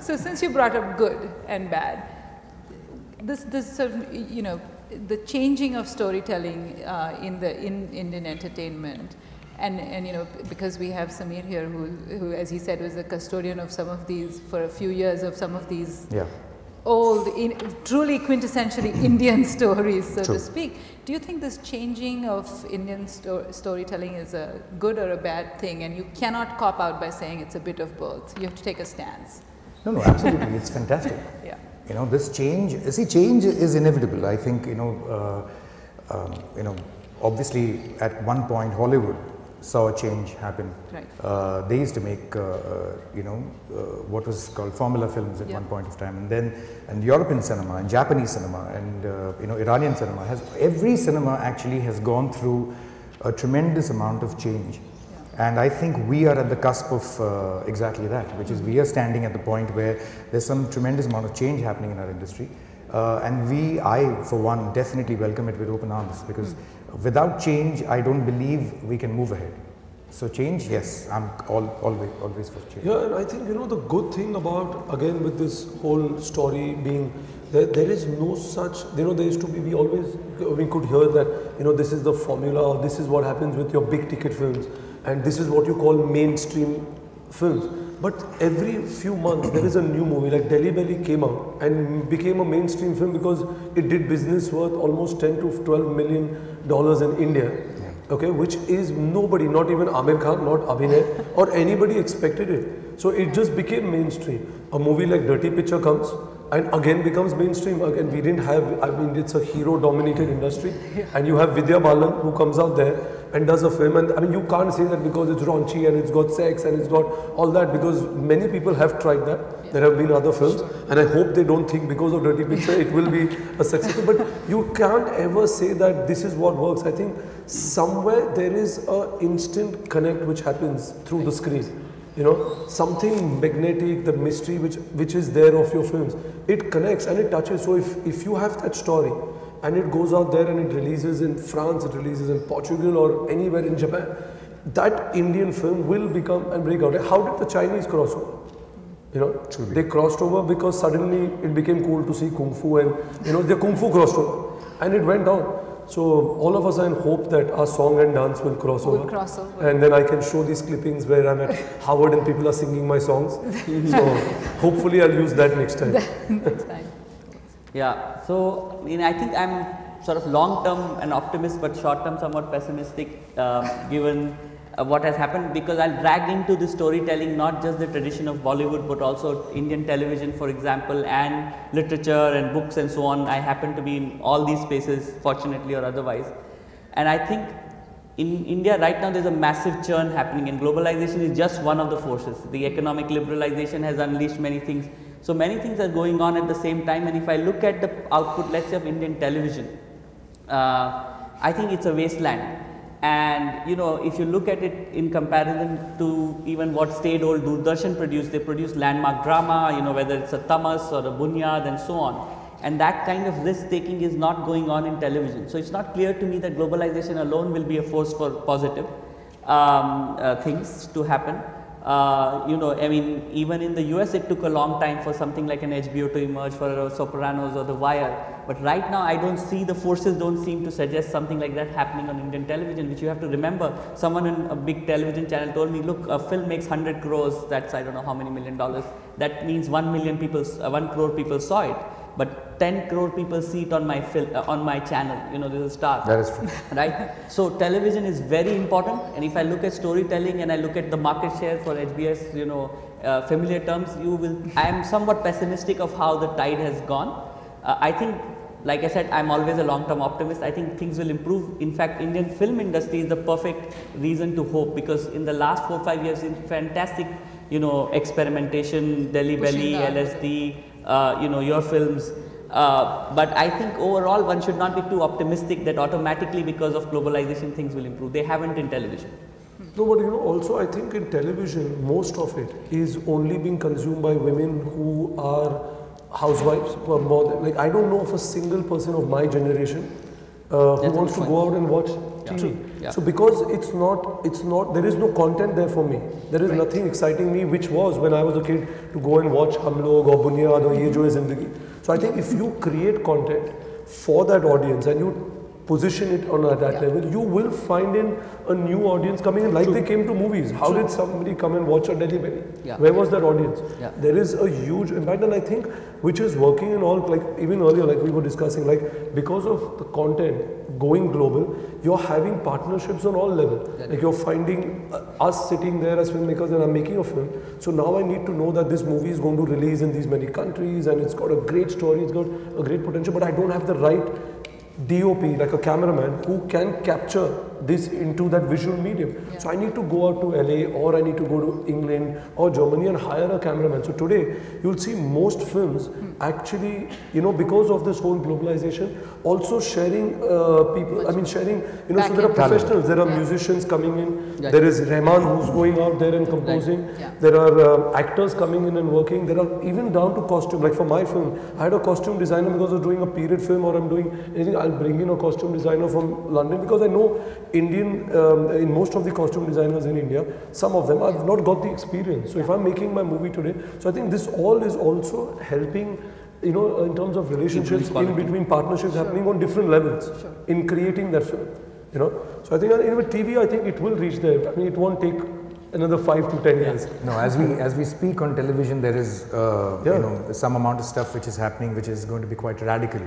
So since you brought up good and bad, this sort of, you know, the changing of storytelling in Indian entertainment, and you know, because we have Samir here, who as he said was a custodian of some of these for a few years, of some of these old, truly quintessentially Indian stories, so to speak. Do you think this changing of Indian storytelling is a good or a bad thing, and you cannot cop out by saying it's a bit of both? You have to take a stance. No, absolutely, it's fantastic. Yeah. You know, this change, see, change is inevitable. I think, you know, obviously at one point Hollywood saw a change happen. Right. They used to make, you know, what was called formula films at one point of time, and then European cinema and Japanese cinema and you know, Iranian cinema every cinema actually has gone through a tremendous amount of change. And I think we are at the cusp of exactly that, which is we are standing at the point where there's some tremendous amount of change happening in our industry. And I for one, definitely welcome it with open arms, because without change, I don't believe we can move ahead. So change, yes, I'm always for change. Yeah, and I think, you know, the good thing about, again, with this whole story being, there is no such, you know, there used to be, we could hear that, you know, this is the formula, or this is what happens with your big ticket films, and this is what you call mainstream films. But every few months there is a new movie, like Delhi Belly came out and became a mainstream film because it did business worth almost $10 to $12 million in India. Okay, which is nobody, not even Amir Khan, not Abhinay, or anybody expected it. So it just became mainstream. A movie like Dirty Picture comes and again becomes mainstream. Again, we didn't have, I mean, it's a hero-dominated industry, and you have Vidya Balan who comes out there and does a film, and I mean, you can't say that because it's raunchy and it's got sex and it's got all that, because many people have tried that. There have been other films, and I hope they don't think because of Dirty Picture it will be a success. But you can't ever say that this is what works. I think somewhere there is a instant connect which happens through the screen. You know, something magnetic, the mystery which is there of your films, it connects and it touches. So if you have that story and it goes out there and it releases in France, it releases in Portugal or anywhere in Japan, that Indian film will become and break out. How did the Chinese cross over? You know, they crossed over because suddenly it became cool to see Kung Fu, and you know, the Kung Fu crossed over and it went down. So all of us are in hope that our song and dance will cross over. And then I can show these clippings where I'm at Harvard and people are singing my songs. So hopefully I'll use that next time. Next time. Yeah, so I mean, I think I'm sort of long term an optimist, but short term somewhat pessimistic given what has happened, because I'll drag into the storytelling not just the tradition of Bollywood but also Indian television, for example, and literature and books and so on. I happen to be in all these spaces, fortunately or otherwise, and I think in India right now there's a massive churn happening, and globalization is just one of the forces. The economic liberalization has unleashed many things, so many things are going on at the same time. And if I look at the output, let's say, of Indian television, I think it's a wasteland. And you know, if you look at it in comparison to even what state old Doordarshan produced, they produce landmark drama, you know, whether it's a Tamas or a Bunyad and so on. And that kind of risk taking is not going on in television. So it's not clear to me that globalization alone will be a force for positive things to happen. You know, I mean, even in the US it took a long time for something like an HBO to emerge, for Sopranos or The Wire. But right now I don't see, the forces don't seem to suggest something like that happening on Indian television, which you have to remember. Someone in a big television channel told me, look, a film makes 100 crores, that's I don't know how many $1 million. That means 1 million people, 1 crore people saw it. But 10 crore people see it on my film, on my channel. You know, there's a star. That is true. Right? So television is very important, and if I look at storytelling and I look at the market share for HBS, you know, familiar terms, I am somewhat pessimistic of how the tide has gone. I think, like I said, I'm always a long-term optimist. I think things will improve. In fact, Indian film industry is the perfect reason to hope, because in the last 4 or 5 years, in fantastic, you know, experimentation, Delhi Belly, LSD, you know, your films. But I think overall one should not be too optimistic that automatically because of globalization things will improve. They haven't in television. No, but you know, also I think in television, most of it is only being consumed by women who are housewives, who are more than, like, I don't know of a single person of my generation who wants to go out and watch TV. Yeah. So because it's not, there is no content there for me. There is nothing exciting me, which was when I was a kid to go and watch Hum Log or Bunyad or Ye Jo Hai Zindagi. So I think if you create content for that audience and you position it on that level, you will find in a new audience coming in, like they came to movies. How did somebody come and watch a Delhi Belly? Where was that audience? There is a huge impact, and I think which is working in all, like even earlier, like we were discussing, like because of the content going global, you're having partnerships on all levels. Like you're finding us sitting there as filmmakers and I'm making a film. So now I need to know that this movie is going to release in these many countries and it's got a great story, it's got a great potential, but I don't have the right DOP, like a cameraman, who can capture this into that visual medium. So I need to go out to LA, or I need to go to England or Germany and hire a cameraman. So today you'll see most films actually, you know, because of this whole globalization, also sharing people, I mean sharing, you know, so there are professionals, there are musicians coming in, there is Rahman who's going out there and composing, there are actors coming in and working, there are even down to costume. Like for my film, I had a costume designer because I was doing a period film or I'm doing anything, I'll bring in a costume designer from London because I know Indian, in most of the costume designers in India, some of them I've not got the experience. So if I'm making my movie today, so I think this all is also helping, you know, in terms of relationships in between, partnerships happening on different levels in creating that film, you know. So I think with TV, I think it will reach there. I mean, it won't take another 5 to 10 years. No, as we speak on television, there is you know, some amount of stuff which is happening, which is going to be quite radical.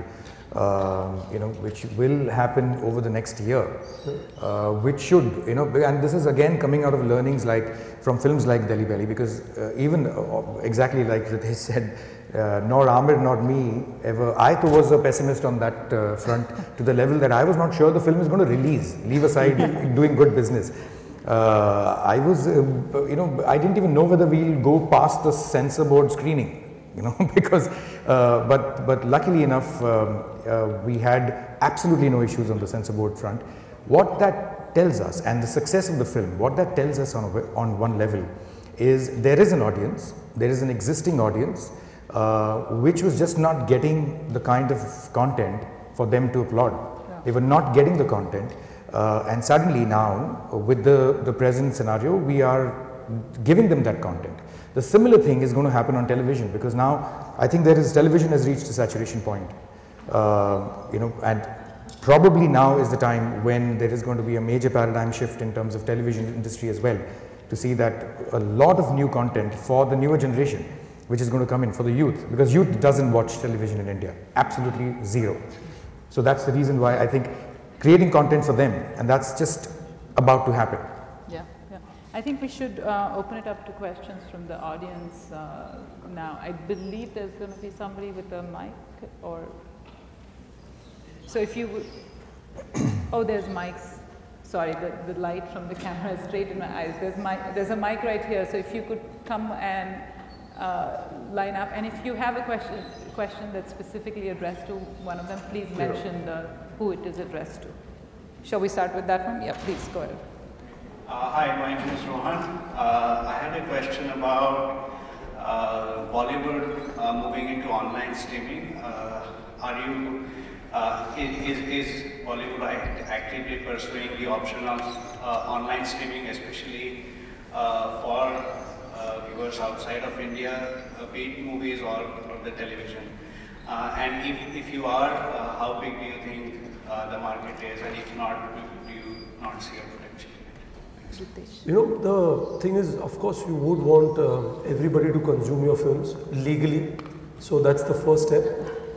You know, which will happen over the next year, which should, you know, and this is again coming out of learnings like from films like Delhi Belly, because even exactly like Ritesh said, nor Amir nor me ever, I too was a pessimist on that front, to the level that I was not sure the film is going to release, leave aside doing good business. I was, you know, I didn't even know whether we'll go past the censor board screening. You know, because, but luckily enough, we had absolutely no issues on the censor board front. What that tells us, and the success of the film, what that tells us on one level is there is an audience, there is an existing audience, which was just not getting the kind of content for them to applaud. They were not getting the content, and suddenly now, with the present scenario, we are giving them that content. The similar thing is going to happen on television, because now I think television has reached a saturation point, you know, and probably now is the time when there is going to be a major paradigm shift in terms of television industry as well, to see that a lot of new content for the newer generation, which is going to come in for the youth, because youth doesn't watch television in India, absolutely zero. So that's the reason why I think creating content for them, and that's just about to happen. I think we should open it up to questions from the audience now. I believe there's going to be somebody with a mic, or so if you would, oh, there's mics. Sorry, the light from the camera is straight in my eyes. There's a mic right here, so if you could come and line up, and if you have a question that's specifically addressed to one of them, please mention who it is addressed to. Shall we start with that one? Yeah, please go ahead. Hi, my name is Rohan. I had a question about Bollywood moving into online streaming. Is Bollywood actively pursuing the option of online streaming, especially for viewers outside of India, be it movies or the television? And if you are, how big do you think the market is, and if not, do you not see a potential? You know, the thing is, of course, you would want everybody to consume your films legally, so that's the first step.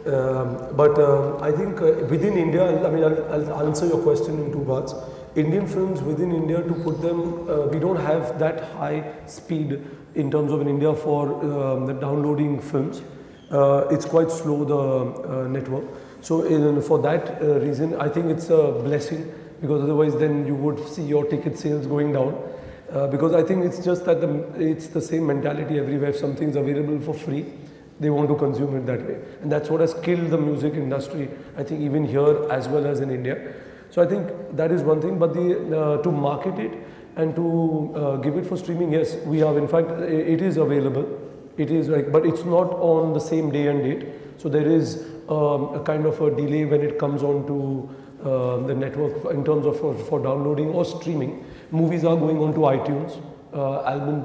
But I think within India, I mean, I'll answer your question in two parts. Indian films within India, to put them, we don't have that high speed in terms of in India for the downloading films. It's quite slow, the network. So for that reason, I think it's a blessing, because otherwise then you would see your ticket sales going down. Because I think it's just that it's the same mentality everywhere. If something's available for free, they want to consume it that way. And that's what has killed the music industry, I think, even here as well as in India. So I think that is one thing, but to market it and to give it for streaming, yes, we have. In fact, it is available. It is like, but it's not on the same day and date. So there is a kind of a delay when it comes on to the network in terms of for downloading or streaming. Movies are going on to iTunes.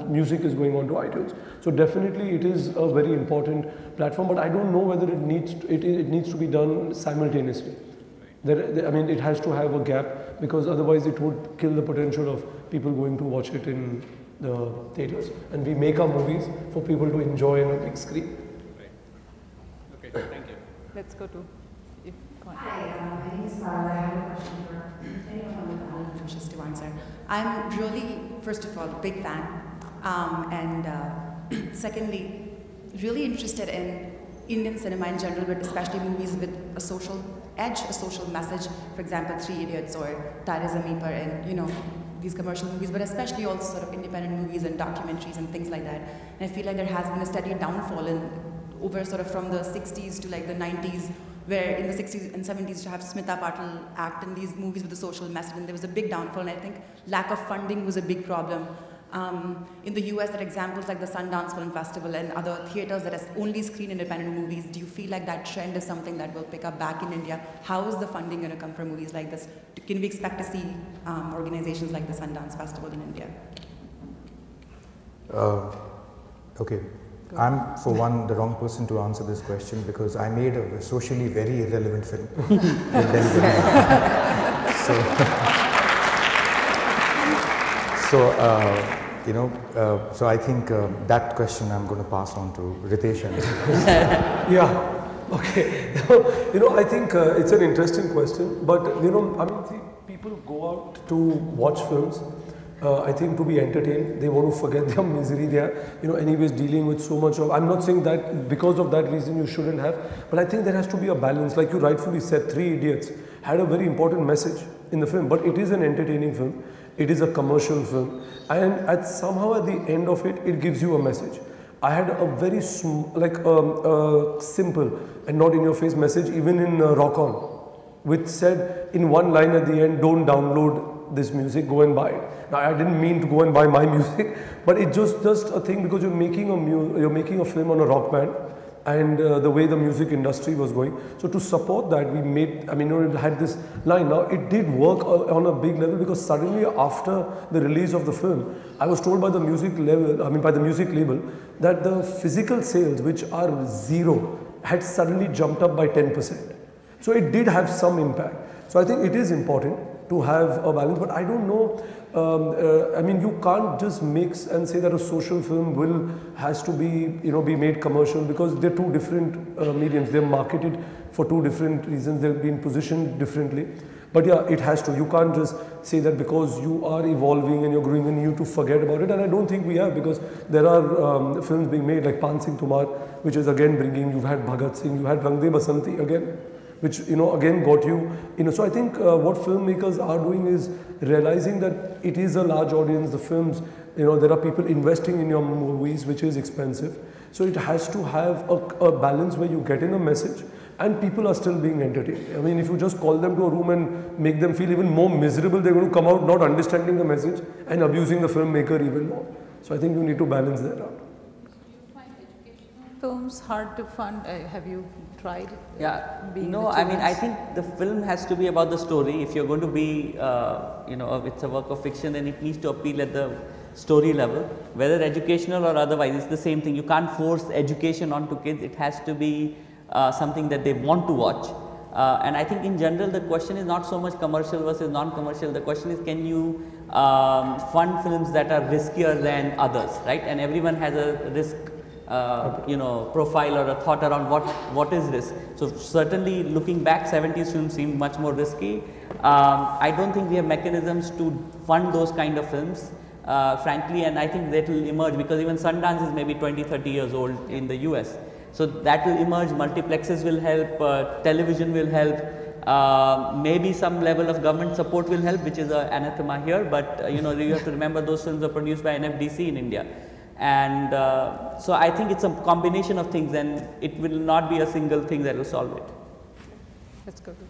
Music is going on to iTunes. So definitely it is a very important platform, but I don't know whether it needs to be done simultaneously. I mean, it has to have a gap, because otherwise it would kill the potential of people going to watch it in the theaters. And we make our movies for people to enjoy on a big screen. Okay, thank you. Let's go to. Hi, my name is Patel. I have a question for anyone on the panel who wishes to answer. I'm really, first of all, a big fan, and secondly, really interested in Indian cinema in general, but especially movies with a social edge, a social message. For example, Three Idiots or Tare Zameen Par, and these commercial movies, but especially also sort of independent movies and documentaries and things like that. And I feel like there has been a steady downfall over sort of from the 60s to like the 90s, where in the 60s and 70s to have Smita Patel act in these movies with a social message, and there was a big downfall, and I think lack of funding was a big problem. In the US, there are examples like the Sundance Film Festival and other theaters that only screen independent movies. Do you feel like that trend is something that will pick up back in India? How is the funding going to come for movies like this? Can we expect to see organizations like the Sundance Festival in India? Okay. I'm, for one, the wrong person to answer this question, because I made a socially very irrelevant film. So I think that question I'm going to pass on to Ritesh. Yeah, okay. I think it's an interesting question, but I mean, see, people go out to watch films. I think to be entertained, they want to forget their misery. They are, anyways dealing with so much of. I'm not saying that because of that reason you shouldn't have, but I think there has to be a balance. Like you rightfully said, Three Idiots had a very important message in the film, but it is an entertaining film. It is a commercial film, and somehow at the end of it, it gives you a message. I had a very simple and not in your face message even in Rock On, which said in one line at the end, don't download this music, go and buy it. Now I didn't mean to go and buy my music, but it's just a thing, because you're making a film on a rock band, and the way the music industry was going. So to support that, we made, it had this line. Now it did work on a big level, because suddenly after the release of the film, I was told by the music label that the physical sales, which are zero, had suddenly jumped up by 10%. So it did have some impact. So I think it is important to have a balance, but I don't know, you can't just mix and say that a social film has to be, be made commercial, because they're two different mediums. They're marketed for two different reasons. They've been positioned differently. But yeah, it has to. You can't just say that because you are evolving and you're growing and you to forget about it. And I don't think we have, because there are films being made like Pan Singh Tomar, which is again bringing, you've had Bhagat Singh, you had Rang De Basanti again, which again got you, so I think what filmmakers are doing is realizing that it is a large audience. The films, there are people investing in your movies, which is expensive. So it has to have a balance where you get in a message and people are still being entertained. I mean, if you just call them to a room and make them feel even more miserable, they're going to come out not understanding the message and abusing the filmmaker even more. So I think you need to balance that out. Films hard to fund? Have you tried? Yeah, no, I think the film has to be about the story. If you're going to be, it's a work of fiction, then it needs to appeal at the story level, whether educational or otherwise. It's the same thing. You can't force education onto kids. It has to be something that they want to watch. And I think in general, the question is not so much commercial versus non-commercial. The question is, can you fund films that are riskier than others, right? And everyone has a risk profile or a thought around what is risk. So certainly looking back, 70s films seem much more risky. I don't think we have mechanisms to fund those kind of films, frankly, and I think that will emerge, because even Sundance is maybe 20-30 years old in the US. So that will emerge, multiplexes will help, television will help, maybe some level of government support will help, which is an anathema here, but you have to remember those films are produced by NFDC in India. And so I think it's a combination of things, and it will not be a single thing that will solve it. Let's go to